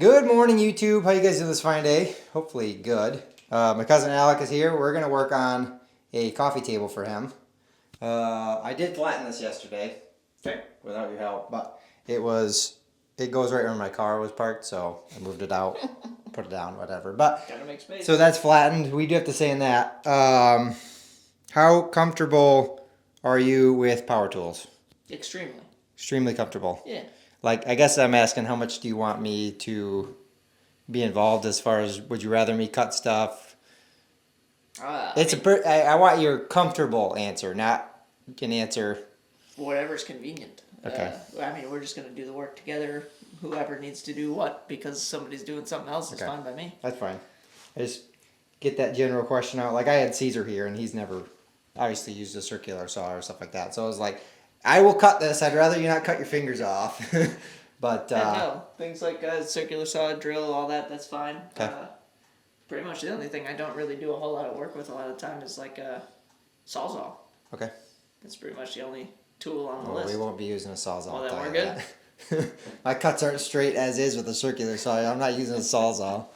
Good morning, YouTube. How you guys doing this fine day? Hopefully good. My cousin Alec is here. We're going to work on a coffee table for him. I did flatten this yesterday. Okay. Without your help, but it goes right where my car was parked, so I moved it out, put it down, whatever. But Gotta make space. so that's flattened. We do have to say in that. How comfortable are you with power tools? Extremely. Extremely comfortable. Yeah. Like, I guess I'm asking, how much do you want me to be involved as far as, would you rather me cut stuff? I want your comfortable answer, not an answer. Whatever's convenient. Okay. We're just gonna do the work together. Whoever needs to do what, because somebody's doing something else is fine by me. That's fine. I just get that general question out. Like, I had Caesar here, and he's never obviously used a circular saw or stuff like that. So I was like, I will cut this. I'd rather you not cut your fingers off. But no, things like circular saw, drill, all that. That's fine. Okay. Pretty much the only thing I don't really do a whole lot of work with a lot of the time is like a sawzall. Okay. That's pretty much the only tool on the list. We won't be using a sawzall. Well, then we're good. My cuts aren't straight as is with a circular saw. I'm not using a sawzall.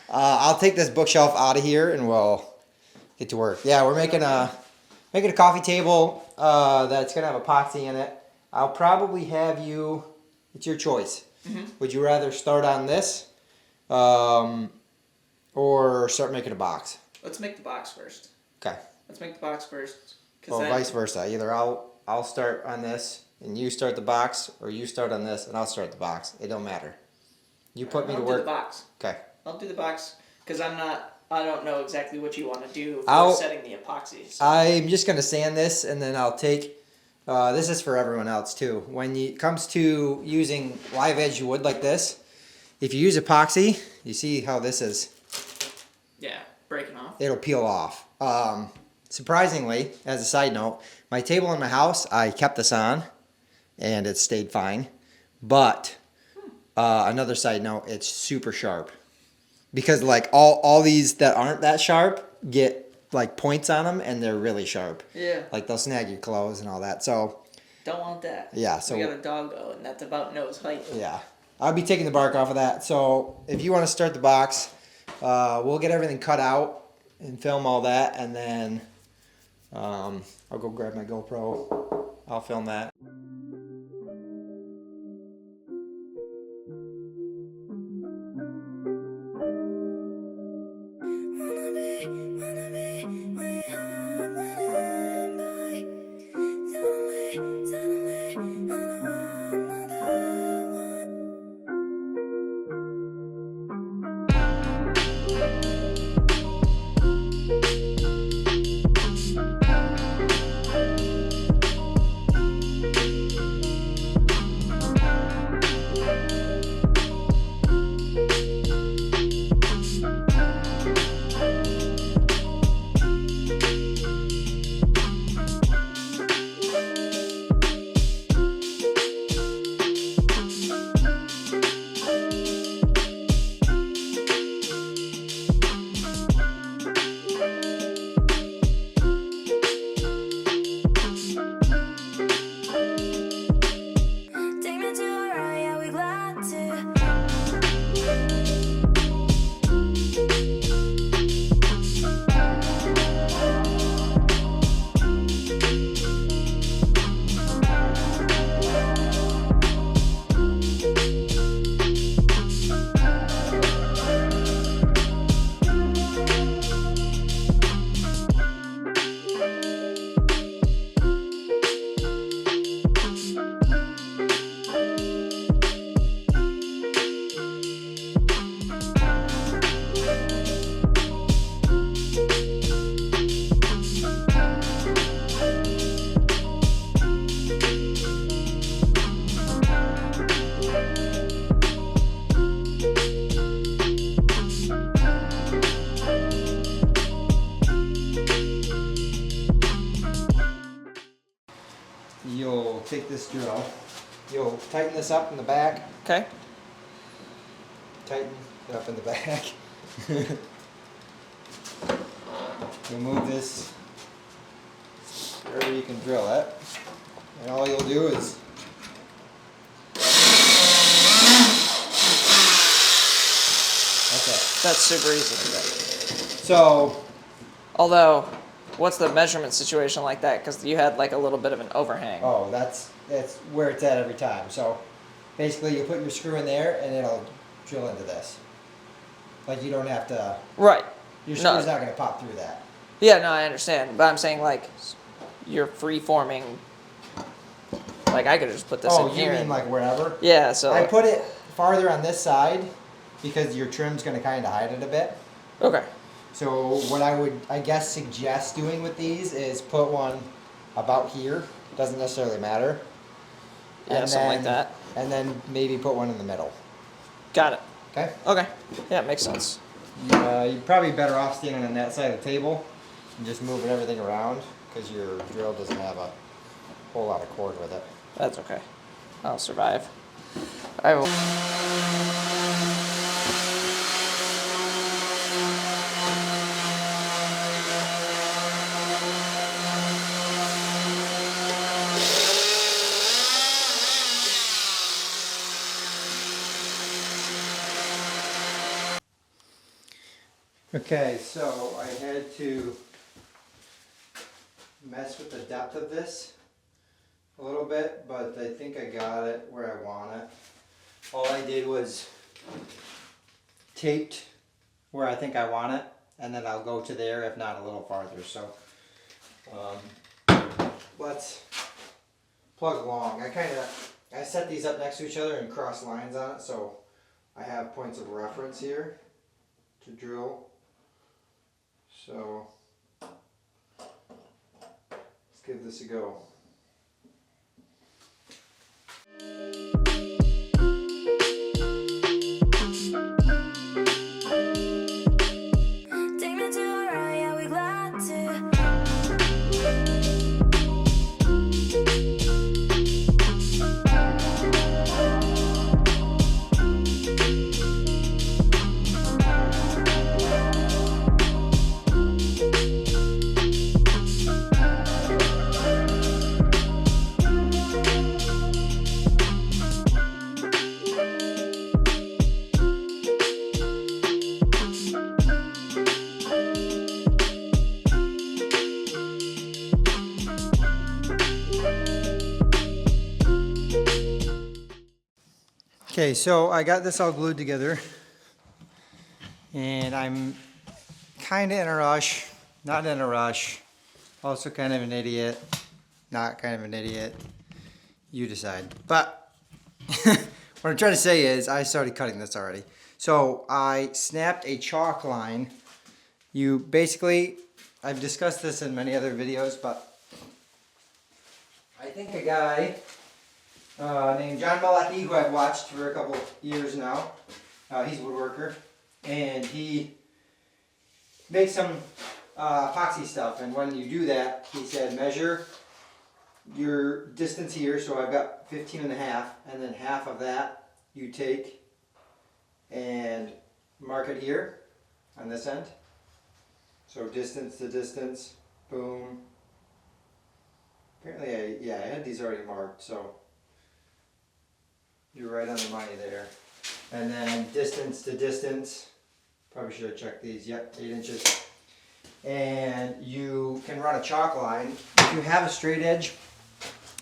I'll take this bookshelf out of here and we'll get to work. Yeah, we're making a coffee table that's gonna have epoxy in it. I'll probably have you. It's your choice. Mm-hmm. Would you rather start on this, or start making a box? Let's make the box first. Okay. Let's make the box first. Or vice versa. Either I'll start on this and you start the box, or you start on this and I'll start the box. It don't matter. You put me to work. I'll do the box. Okay. I'll do the box because I don't know exactly what you want to do for setting the epoxy. So. I'm just gonna sand this and then I'll take. This is for everyone else too. When it comes to using live edge wood like this, if you use epoxy, you see how this is. Yeah, breaking off. It'll peel off. Surprisingly, as a side note, my table in my house, I kept this on, and it stayed fine. But another side note, it's super sharp, because like all these that aren't that sharp get like points on them, and they're really sharp. Yeah. Like they'll snag your clothes and all that. So. Don't want that. Yeah. So we got a doggo, and that's about nose height. Yeah, I'll be taking the bark off of that. So if you want to start the box, we'll get everything cut out and film all that, and then I'll go grab my GoPro. I'll film that. You'll take this drill, you'll tighten this up in the back. Okay. Tighten it up in the back. You'll move this wherever you can drill it, and all you'll do is that's That's super easy. it. So, Although, what's the measurement situation like that? Because you had like a little bit of an overhang. oh, that's where it's at every time. So, basically, you put your screw in there, and it'll drill into this. Like, you don't have to. Right. Your No. screw's not going to pop through that. Yeah, no, I understand. But I'm saying like you're free forming. Like I could just put this in Oh, you here. mean like wherever? Yeah, so I put it farther on this side because your trim's going to kind of hide it a bit. okay. So what I would, I guess, suggest doing with these is put one about here. Doesn't necessarily matter. Yeah, And something like then- that. And then maybe put one in the middle. Got it. Okay? Okay. Yeah, it makes sense. You're probably better off standing on that side of the table and just moving everything around because your drill doesn't have a whole lot of cord with it. That's okay. I'll survive. I will. Okay, so I had to mess with the depth of this a little bit, but I think I got it where I want it. All I did was taped where I think I want it, and then I'll go to there, if not a little farther. So let's plug along. I set these up next to each other and cross lines on it, so I have points of reference here to drill. So let's give this a go. Take me to a ride, yeah, we glad to. Okay, so I got this all glued together, and I'm kind of in a rush, not in a rush, also kind of an idiot, not kind of an idiot, you decide. But what I'm trying to say is I started cutting this already. So I snapped a chalk line. You basically, I've discussed this in many other videos, but I think a guy named John Malecki, who I've watched for a couple years now. He's a woodworker, and he makes some epoxy stuff. And when you do that, he said measure your distance here. So I've got 15 and a half, and then half of that you take and mark it here on this end. So distance to distance, boom. Apparently, I had these already marked, so you're right on the money there. And then distance to distance, probably should have checked these, yep, 8 inches. And you can run a chalk line. If you have a straight edge,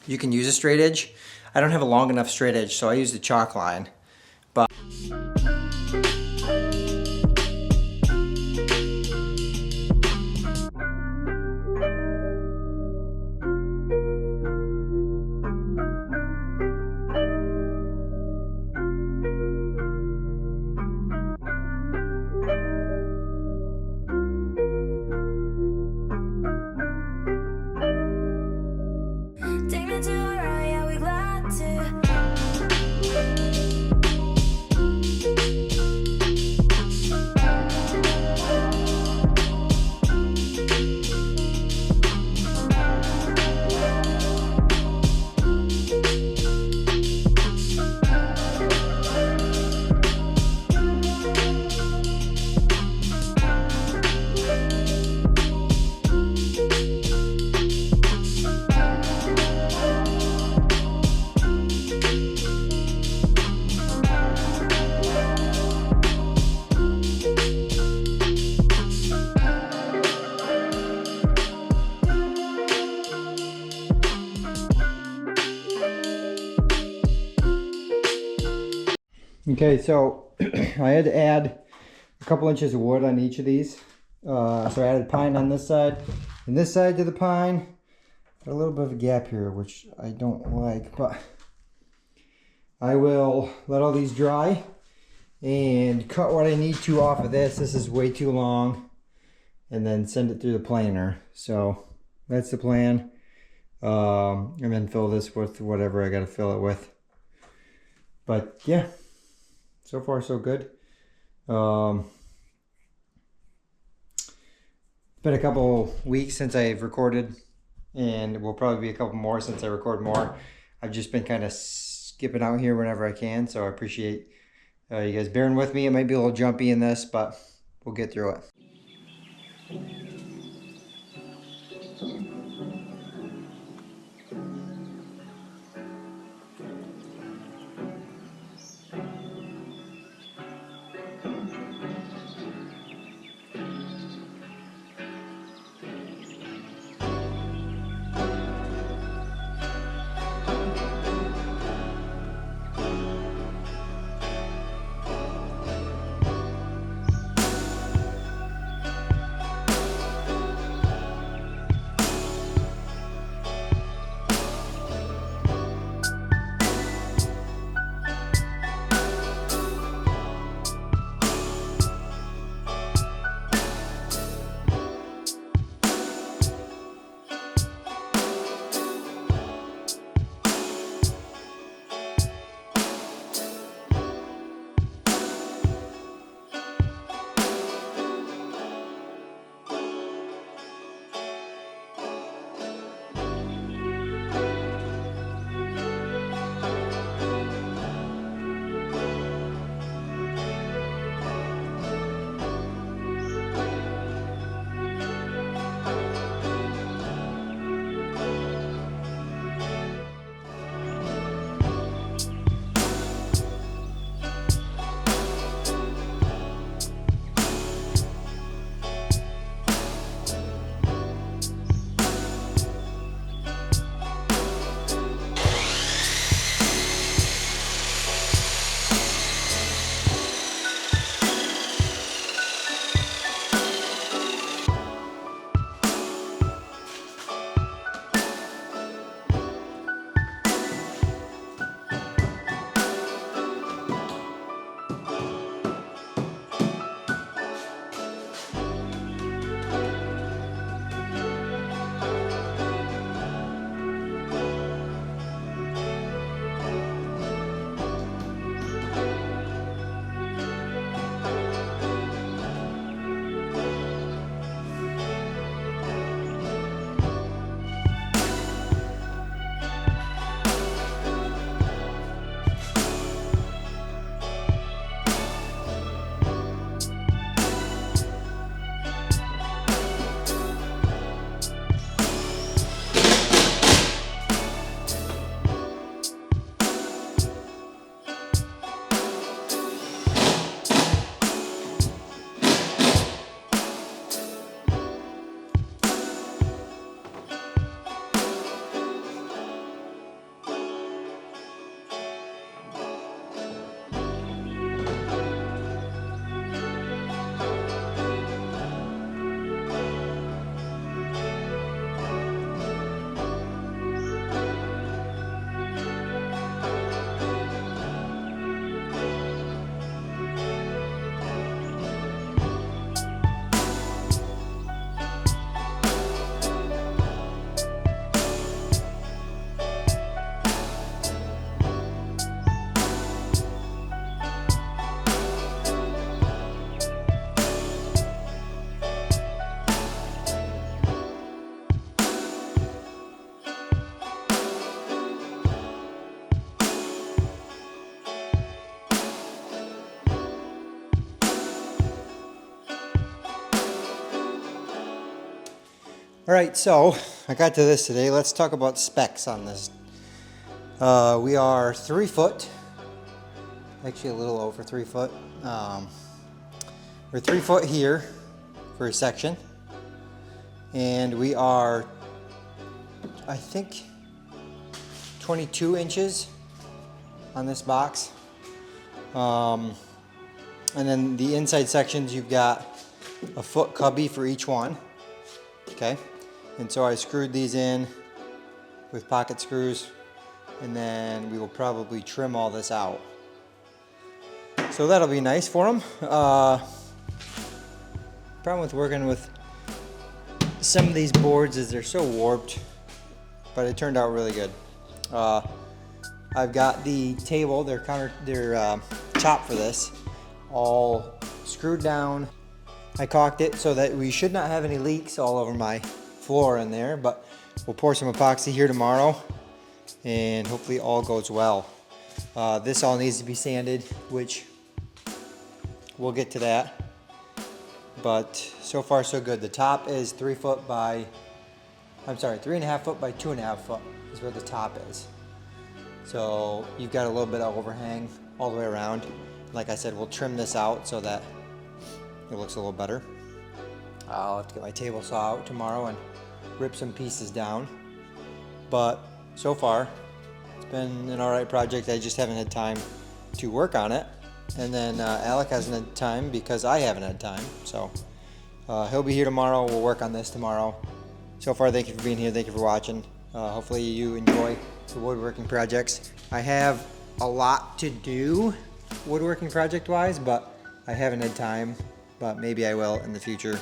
you can use a straight edge. I don't have a long enough straight edge, so I use the chalk line. But Take me to a ride, yeah, we glad to. Okay, so I had to add a couple inches of wood on each of these. So I added pine on this side and this side to the pine. Got a little bit of a gap here, which I don't like, but I will let all these dry and cut what I need to off of this. This is way too long, and then send it through the planer. So that's the plan. And then fill this with whatever I got to fill it with. But yeah, so far so good. It's been a couple weeks since I've recorded, and it will probably be a couple more since I record more. I've just been kind of skipping out here whenever I can, so I appreciate you guys bearing with me. It might be a little jumpy in this, but we'll get through it. All right, so I got to this today. Let's talk about specs on this. We are 3 foot, actually a little over 3 foot. We're 3 foot here for a section, and we are, I think, 22 inches on this box. And then the inside sections, you've got a foot cubby for each one. Okay. And so I screwed these in with pocket screws, and then we will probably trim all this out. So that'll be nice for them. Problem with working with some of these boards is they're so warped, but it turned out really good. I've got the table, their top for this, all screwed down. I caulked it so that we should not have any leaks all over my floor in there, but we'll pour some epoxy here tomorrow and hopefully all goes well. This all needs to be sanded, which we'll get to that. But so far so good. The top is 3.5 foot by 2.5 foot is where the top is. So you've got a little bit of overhang all the way around. Like I said, we'll trim this out so that it looks a little better. I'll have to get my table saw out tomorrow and rip some pieces down. But so far, it's been an alright project. I just haven't had time to work on it. And then Alec hasn't had time because I haven't had time. So he'll be here tomorrow. We'll work on this tomorrow. So far, thank you for being here. Thank you for watching. Hopefully you enjoy the woodworking projects. I have a lot to do woodworking project wise, but I haven't had time, but maybe I will in the future.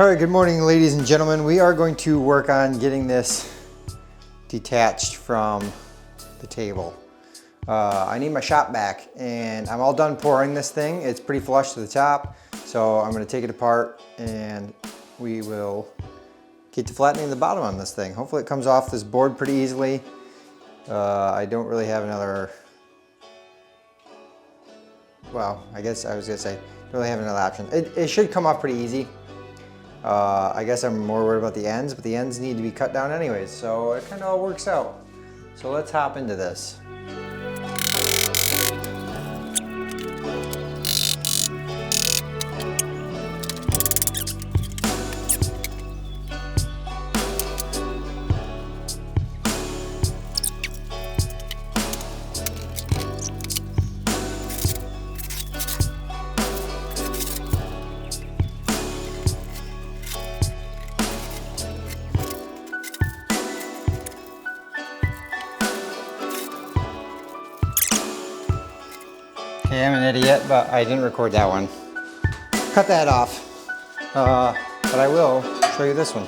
All right, good morning, ladies and gentlemen. We are going to work on getting this detached from the table. I need my shop back, and I'm all done pouring this thing. It's pretty flush to the top, so I'm gonna take it apart and we will get to flattening the bottom on this thing. Hopefully it comes off this board pretty easily. I don't really have another, well, I guess I was gonna say, don't really have another option. It should come off pretty easy. I guess I'm more worried about the ends, but the ends need to be cut down anyways, so it kind of all works out. So let's hop into this. Okay, I'm an idiot, but I didn't record that one. Cut that off. But I will show you this one.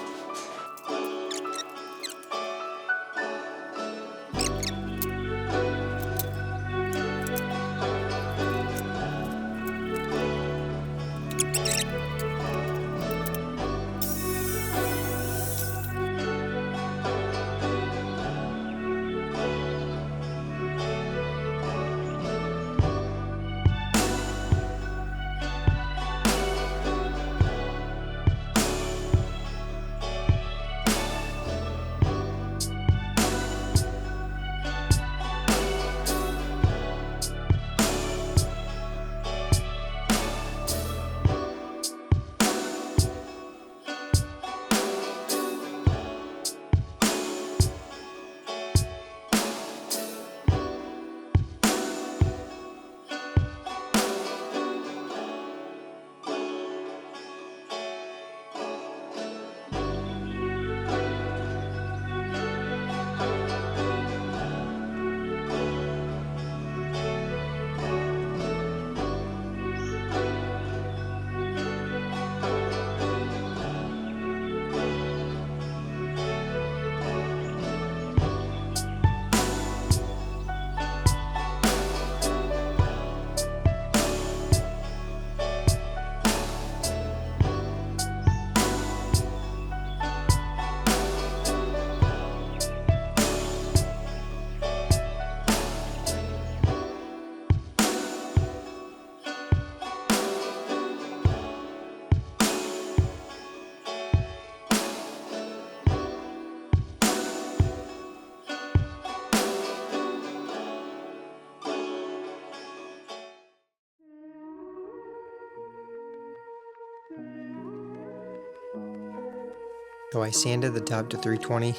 So I sanded the top to 320.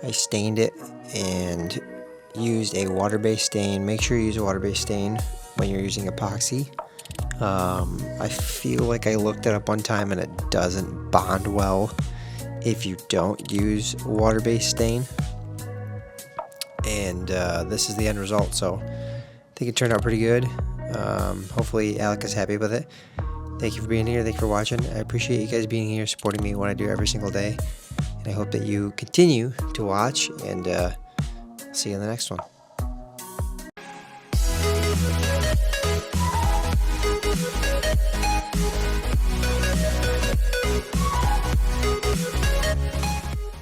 I stained it and used a water-based stain. Make sure you use a water-based stain when you're using epoxy. I feel like I looked it up one time and it doesn't bond well if you don't use water-based stain. And this is the end result, so I think it turned out pretty good. Hopefully Alec is happy with it. Thank you for being here. Thank you for watching. I appreciate you guys being here, supporting me what I do every single day. And I hope that you continue to watch, and see you in the next one.